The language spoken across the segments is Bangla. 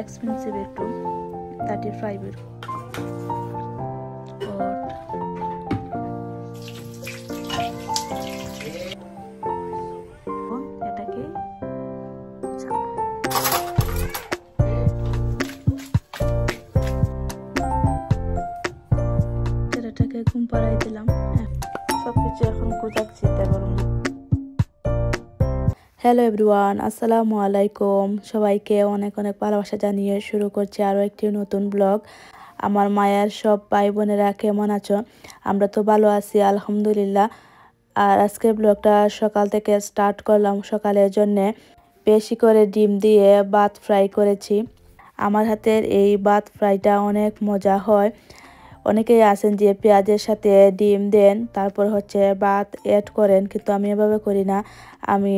এক্সপেন্সিভ একটু 35 এর এটাকে এটাকে ঘুম পাড়াই দিলাম। সবকিছু এখন গোছাচ্ছি। হ্যালো এভরিওয়ান, আসসালামু আলাইকুম। সবাইকে অনেক অনেক ভালোবাসা জানিয়ে শুরু করছি আরও একটি নতুন ব্লগ। আমার মায়ের সব ভাই বোনেরা কেমন আছো? আমরা তো ভালো আছি আলহামদুলিল্লাহ। আর আজকের ব্লগটা সকাল থেকে স্টার্ট করলাম। সকালের জন্যে বেশি করে ডিম দিয়ে ভাত ফ্রাই করেছি। আমার হাতের এই ভাত ফ্রাইটা অনেক মজা হয়। অনেকেই আছেন যে পেঁয়াজের সাথে ডিম দেন, তারপর হচ্ছে ভাত অ্যাড করেন, কিন্তু আমি এভাবে করি না। আমি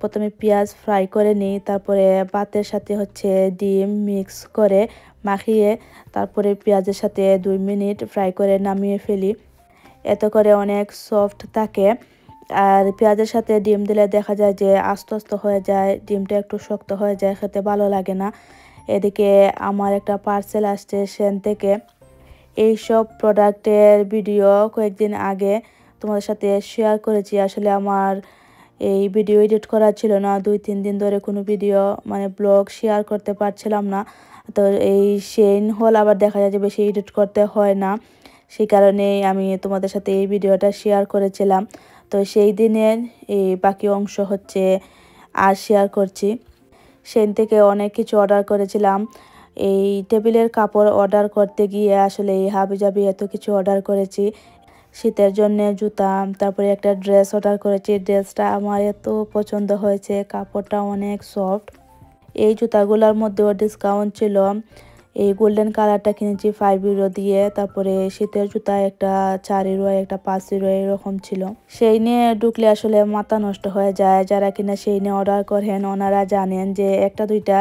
প্রথমে পেঁয়াজ ফ্রাই করে নিই, তারপরে ভাতের সাথে হচ্ছে ডিম মিক্স করে মাখিয়ে তারপরে পেঁয়াজের সাথে 2 মিনিট ফ্রাই করে নামিয়ে ফেলি। এতে করে অনেক সফট থাকে। আর পেঁয়াজের সাথে ডিম দিলে দেখা যায় যে আস্তে আস্তে হয়ে যায়, ডিমটা একটু শক্ত হয়ে যায়, খেতে ভালো লাগে না। এদিকে আমার একটা পার্সেল আসছে সেখান থেকে। এইসব প্রোডাক্টের ভিডিও কয়েকদিন আগে তোমাদের সাথে শেয়ার করেছি। আসলে আমার এই ভিডিও এডিট করা ছিল না, 2-3 দিন ধরে কোনো ভিডিও ব্লগ শেয়ার করতে পারছিলাম না। তো এই সেইন হল আবার দেখা যায় যে বেশি এডিট করতে হয় না, সেই কারণেই আমি তোমাদের সাথে এই ভিডিওটা শেয়ার করেছিলাম। তো সেই দিনের এই বাকি অংশ হচ্ছে আর শেয়ার করছি। সেখান থেকে অনেক কিছু অর্ডার করেছিলাম। এই টেবিলের কাপড় অর্ডার করতে গিয়ে আসলে এই হাবিজাবি এত কিছু অর্ডার করেছি। শীতের জন্য জুতা, তারপরে একটা ড্রেস অর্ডার করেছি। ড্রেসটা আমার এত পছন্দ হয়েছে, কাপড়টা অনেক সফট। এই জুতাগুলোর মধ্যেও ডিসকাউন্ট ছিল। এই গোল্ডেন কালারটা কিনেছি 5 ইউরো দিয়ে। তারপরে শীতের জুতা একটা 4 ইউরো, একটা 5 ইউরো এরকম ছিল। সেই নিয়ে ঢুকলে আসলে মাথা নষ্ট হয়ে যায়। যারা কিনা সেই নিয়ে অর্ডার করেন ওনারা জানেন যে একটা দুইটা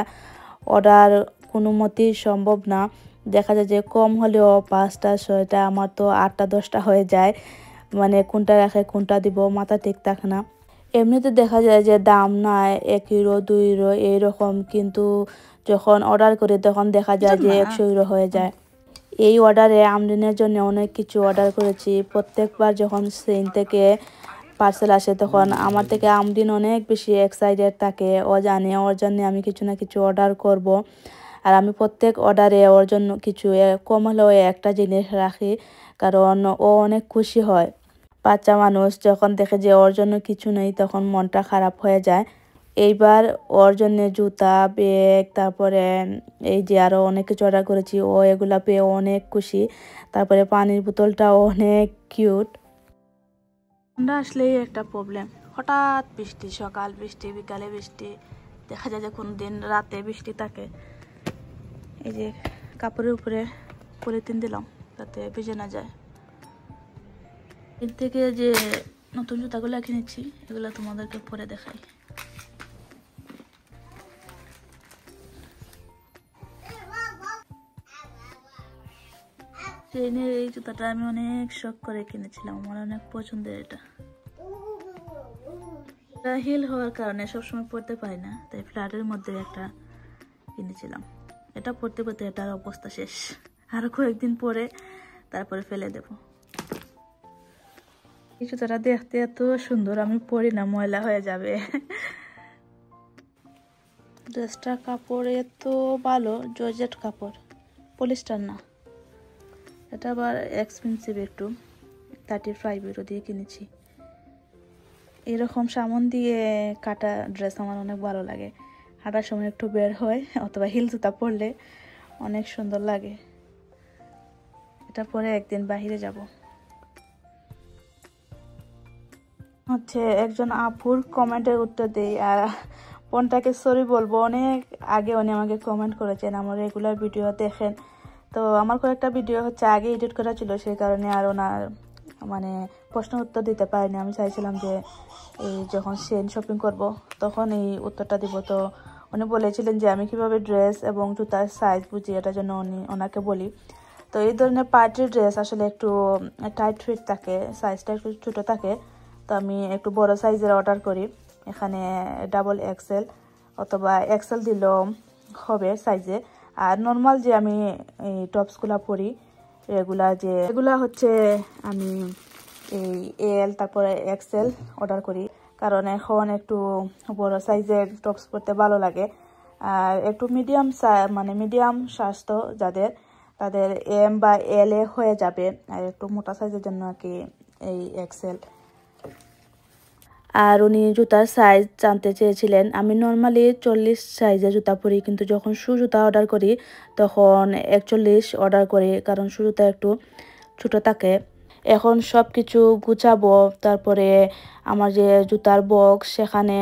অর্ডার কোনো মতেই সম্ভব না। দেখা যায় যে কম হলেও 5টা 6টা, আমার তো 8টা 10টা হয়ে যায়। কোনটা রেখে কোনটা দিব মাথা ঠিক থাকে না। এমনিতে দেখা যায় যে দাম নাই 1 ইউরো 2 ইউরো এইরকম, কিন্তু যখন অর্ডার করি তখন দেখা যায় যে 100 ইউরো হয়ে যায়। এই অর্ডারে আমদিনের জন্য অনেক কিছু অর্ডার করেছি। প্রত্যেকবার যখন সেইন থেকে পার্সেল আসে তখন আমার থেকে আমদিন অনেক বেশি এক্সাইটেড থাকে। ও জানে ওর জন্য আমি কিছু না কিছু অর্ডার করব। আর আমি প্রত্যেক অর্ডারে ওর জন্য কিছু কম হলেও একটা জিনিস রাখি, কারণ ও অনেক খুশি হয়। বাচ্চা মানুষ যখন দেখে যে ওর জন্য কিছু নেই তখন মনটা খারাপ হয়ে যায়। এইবার ওর জন্য জুতা, ব্যাগ, তারপরে এই যে আরও অনেক কিছু অর্ডার করেছি, ও এগুলা পেয়ে অনেক খুশি। তারপরে পানির বোতলটাও অনেক কিউট। ঠান্ডা আসলেই একটা প্রবলেম, হঠাৎ বৃষ্টি, সকাল বৃষ্টি, বিকালে বৃষ্টি, দেখা যায় যে কোনো দিন রাতে বৃষ্টি থাকে। এই যে কাপড়ের উপরে পলিথিন দিলাম যাতে ভিজে না যায়। এর থেকে যে নতুন জুতাগুলো কিনেছি এগুলো তোমাদেরকে পরে দেখাই। ট্রেনের এই জুতাটা আমি অনেক শখ করে কিনেছিলাম, আমার অনেক পছন্দের। এটা হিল হওয়ার কারণে সবসময় পরতে পারি না, তাই ফ্ল্যাটের মধ্যে একটা কিনেছিলাম। এটা পরতে পরতে এটার অবস্থা শেষ, আরো কয়েকদিন পরে তারপরে ফেলে দেব। এই জুতাটা দেখতে এত সুন্দর, আমি পরি না, ময়লা হয়ে যাবে। ড্রেসটা কাপড় এত ভালো, জর্জেট কাপড়, পলিস্টার না। এটা আবার এক্সপেন্সিভ একটু, 35 ইউরো দিয়ে কিনেছি। এরকম সামন দিয়ে কাটা ড্রেস আমার অনেক ভালো লাগে। হাঁটার সময় একটু বের হয়, অথবা হিল জুতা পরলে অনেক সুন্দর লাগে। এটা পরে একদিন বাহিরে যাব। হচ্ছে একজন আপুর কমেন্টের উত্তর দেই, আর বোনটাকে সরি বলবো। অনেক আগে উনি আমাকে কমেন্ট করেছেন, আমার রেগুলার ভিডিও দেখেন। তো আমার কয়েকটা ভিডিও হচ্ছে আগে এডিট করা ছিল, সেই কারণে আর ওনার প্রশ্ন উত্তর দিতে পারিনি। আমি চাইছিলাম যে এই যখন সেন শপিং করব তখন এই উত্তরটা দিব। তো উনি বলেছিলেন যে আমি কিভাবে ড্রেস এবং জুতার সাইজ বুঝি, এটার জন্য ওনাকে বলি। তো এই ধরনের পার্টি ড্রেস আসলে একটু টাইট ফিট থাকে, সাইজটা একটু ছোটো থাকে। তো আমি একটু বড় সাইজের অর্ডার করি। এখানে ডাবল এক্সেল অথবা এক্সেল দিলেও হবে সাইজে। আর নর্মাল যে আমি এই টপসগুলো পরি এগুলা হচ্ছে আমি এই এল তারপরে এক্সেল অর্ডার করি, কারণ এখন একটু বড় সাইজের টপস পরতে ভালো লাগে। আর একটু মিডিয়াম স্বাস্থ্য যাদের, তাদের এম বা এল এ হয়ে যাবে, আর একটু মোটা সাইজের জন্য আর কি এই এক্সেল। আর উনি জুতার সাইজ জানতে চেয়েছিলেন। আমি নর্মালি 40 সাইজের জুতা পরি, কিন্তু যখন শু জুতা অর্ডার করি তখন 41 অর্ডার করি, কারণ শু জুতা একটু ছোটো থাকে। এখন সব কিছু গুছাবো, তারপরে আমার যে জুতার বক্স, সেখানে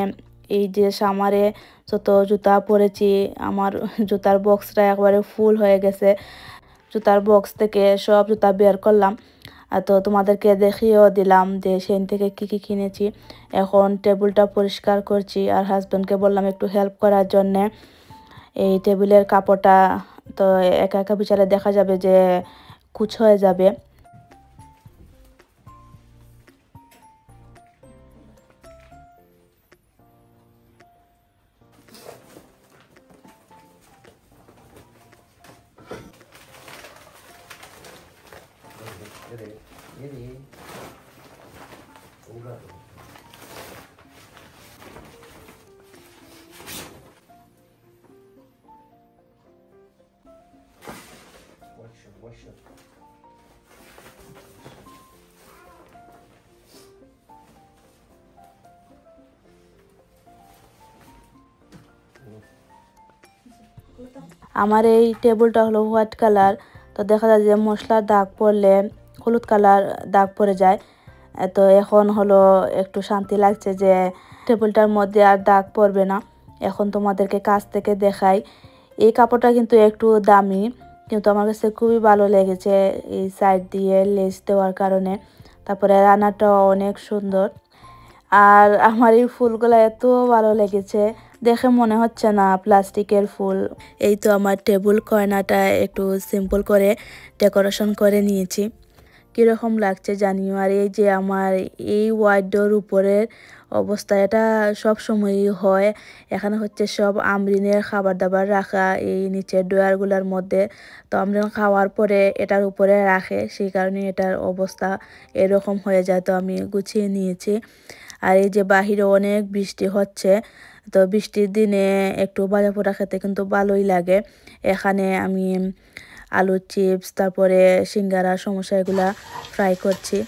এই যে সামারে যত জুতা পরেছি আমার জুতার বক্সটা একবারে ফুল হয়ে গেছে। জুতার বক্স থেকে সব জুতা বের করলাম, তো তোমাদেরকে দেখিয়েও দিলাম যে সেখান থেকে কি কি কিনেছি। এখন টেবিলটা পরিষ্কার করছি, আর হাজব্যান্ডকে বললাম একটু হেল্প করার জন্যে। এই টেবিলের কাপড়টা তো একা একা বিচারে দেখা যাবে যে কুচ হয়ে যাবে। আমার এই টেবিলটা হলো হোয়াইট কালার, তো দেখা যায় যে মশলার দাগ পড়লে হলুদ কালার দাগ পড়ে যায়। তো এখন হলো একটু শান্তি লাগছে যে টেবিলটার মধ্যে আর দাগ পড়বে না। এখন তোমাদেরকে কাছ থেকে দেখাই। এই কাপড়টা কিন্তু একটু দামি, কিন্তু আমার কাছে খুবই ভালো লেগেছে এই সাইড দিয়ে লেস দেওয়ার কারণে। তারপরে রান্নাটাও অনেক সুন্দর। আর আমার এই ফুলগুলো এত ভালো লেগেছে, দেখে মনে হচ্ছে না প্লাস্টিকের ফুল। এই তো আমার টেবিল কর্নারটা একটু সিম্পল করে ডেকোরেশন করে নিয়েছি, কীরকম লাগছে জানিও। আর এই যে আমার এই ওয়ার্ডের উপরের অবস্থা, এটা সব সময়ই হয়। এখানে হচ্ছে সব আমরিনের খাবার দাবার রাখা এই নিচের ড্রয়ারগুলোর মধ্যে। তো আমরিন খাওয়ার পরে এটার উপরে রাখে, সেই কারণে এটার অবস্থা এরকম হয়ে যায়। তো আমি গুছিয়ে নিয়েছি। আর এই যে বাহিরে অনেক বৃষ্টি হচ্ছে, তো বৃষ্টির দিনে একটু ভাজা পোড়া খেতে কিন্তু ভালোই লাগে। এখানে আমি আলু চিপস, তারপরে সিঙ্গারা, সমোসা এগুলা ফ্রাই করছি।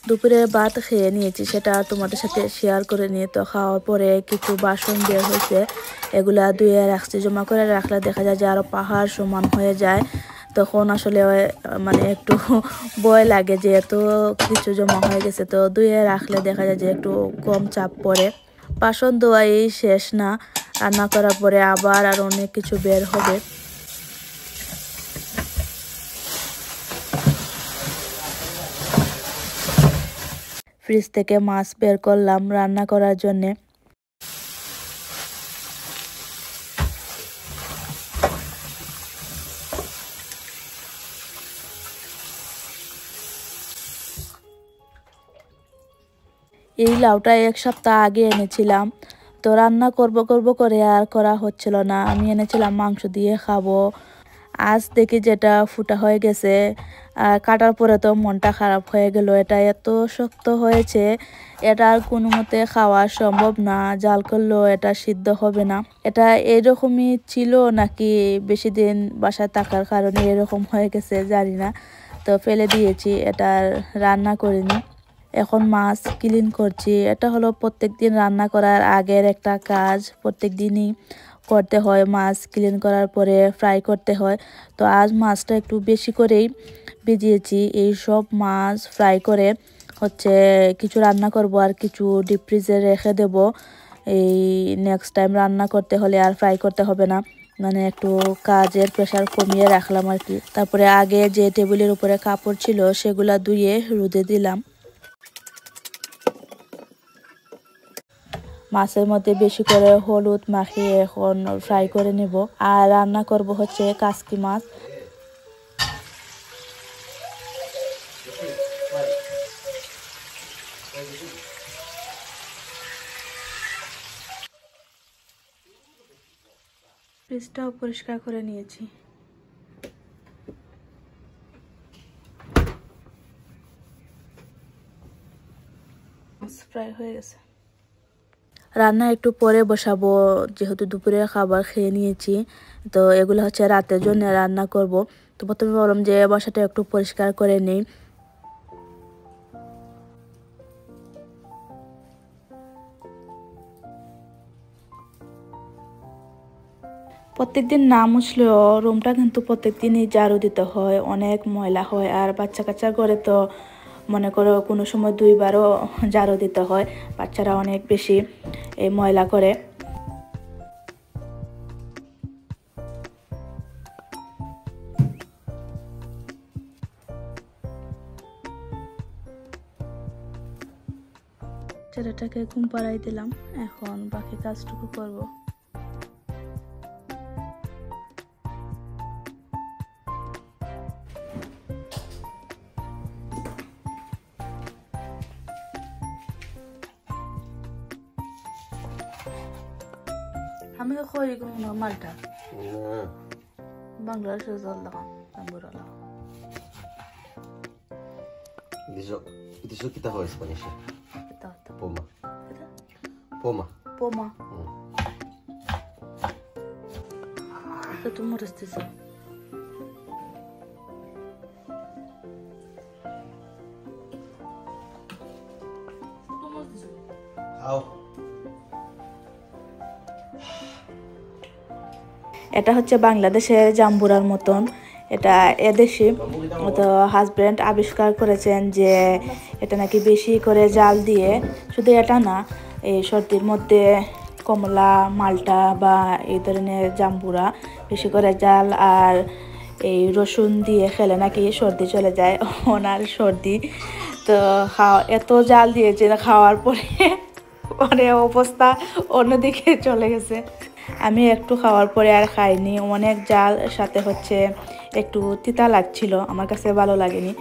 দুপুরে ভাত খেয়ে নিয়েছি, সেটা তোমাদের সাথে শেয়ার করে নিয়ে। তো খাওয়ার পরে কিছু বাসন বের হয়েছে, এগুলা ধুয়ে রাখছি। জমা করে রাখলে দেখা যায় যে আরও পাহাড় সমান হয়ে যায়। তখন আসলে মানে একটু ভয় লাগে যে এত কিছু জমা হয়ে গেছে। তো ধুয়ে রাখলে দেখা যায় যে একটু কম চাপ পড়ে। বাসন ধোয়া এই শেষ না, রান্না করার পরে আবার আর অনেক কিছু বের হবে। ফ্রিজ থেকে মাছ বের করলাম রান্না করার জন্যে। এই লাউটা 1 সপ্তাহ আগে এনেছিলাম, তো রান্না করব করে আর করা হচ্ছিল না। আমি এনেছিলাম মাংস দিয়ে খাবো, আজ দেখি যেটা ফুটা হয়ে গেছে। আর কাটার পরে তো মনটা খারাপ হয়ে গেল, এটা এত শক্ত হয়েছে, এটা আর কোনো মতে খাওয়া সম্ভব না। জাল করলেও এটা সিদ্ধ হবে না। এটা এরকমই ছিল নাকি বেশি দিন বাসায় থাকার কারণে এরকম হয়ে গেছে জানি না। তো ফেলে দিয়েছি, এটা রান্না করিনি। এখন মাছ ক্লিন করছি। এটা হলো প্রত্যেক দিন রান্না করার আগের একটা কাজ, প্রত্যেক দিনই করতে হয়। মাছ ক্লিন করার পরে ফ্রাই করতে হয়। তো আজ মাছটা একটু বেশি করেই ভিজিয়েছি। এই সব মাছ ফ্রাই করে হচ্ছে কিছু রান্না করব, আর কিছু ডিপ ফ্রিজে রেখে দেব। এই নেক্সট টাইম রান্না করতে হলে আর ফ্রাই করতে হবে না, মানে একটু কাজের প্রেশার কমিয়ে রাখলাম আর কি। তারপরে আগে যে টেবিলের উপরে কাপড় ছিল সেগুলা ধুয়ে রোদে দিলাম। মাছের মধ্যে বেশি করে হলুদ মাখিয়ে এখন ফ্রাই করে নেব। আর রান্না করব হচ্ছে কাসকি মাছ। ফ্রিজটাও পরিষ্কার করে নিয়েছি। ফ্রাই হয়ে গেছে। রান্না একটু পরে বসাবো, যেহেতু দুপুরের খাবার খেয়ে নিয়েছি, তো এগুলো হচ্ছে রাতের জন্য রান্না করব। তো প্রথমে ভাবলাম যে বাসাটা একটু পরিষ্কার করে নেই। প্রত্যেকদিন না মুছলেও রুমটা কিন্তু প্রত্যেকদিনই ঝাড়ু দিতে হয়, অনেক ময়লা হয়। আর বাচ্চা কাচ্চা করে তো মনে করো কোনো সময় 2বারও ঝাড়ু দিতে হয়, বাচ্চারা অনেক বেশি এই ময়লা করে। ছেলেটাকে ঘুম পাড়াই দিলাম, এখন বাকি কাজটুকু করব। আমি কই কোনো মালটা বাংলাদেশে জল লাগাম তাম্বুরা লাগাম dice kita ho Spanish এটা poma poma পোমা তো তুমি রস্তেছ au এটা হচ্ছে বাংলাদেশের জাম্বুরার মতন, এটা এদেশি। তো হাজব্যান্ড আবিষ্কার করেছেন যে এটা নাকি বেশি করে জাল দিয়ে, শুধু এটা না, এই সর্দির মধ্যে কমলা মালটা বা এই ধরনের জাম্বুরা বেশি করে জাল আর এই রসুন দিয়ে খেলে নাকি সর্দি চলে যায়। ওনার সর্দি তো এত জাল দিয়েছে খাওয়ার পরে মানে অবস্থা অন্যদিকে চলে গেছে। আমি একটু খাওয়ার পরে আর খাইনি, অনেক জাল, সাথে হচ্ছে একটু তিতা লাগছিল, আমার কাছে ভালো লাগেনি।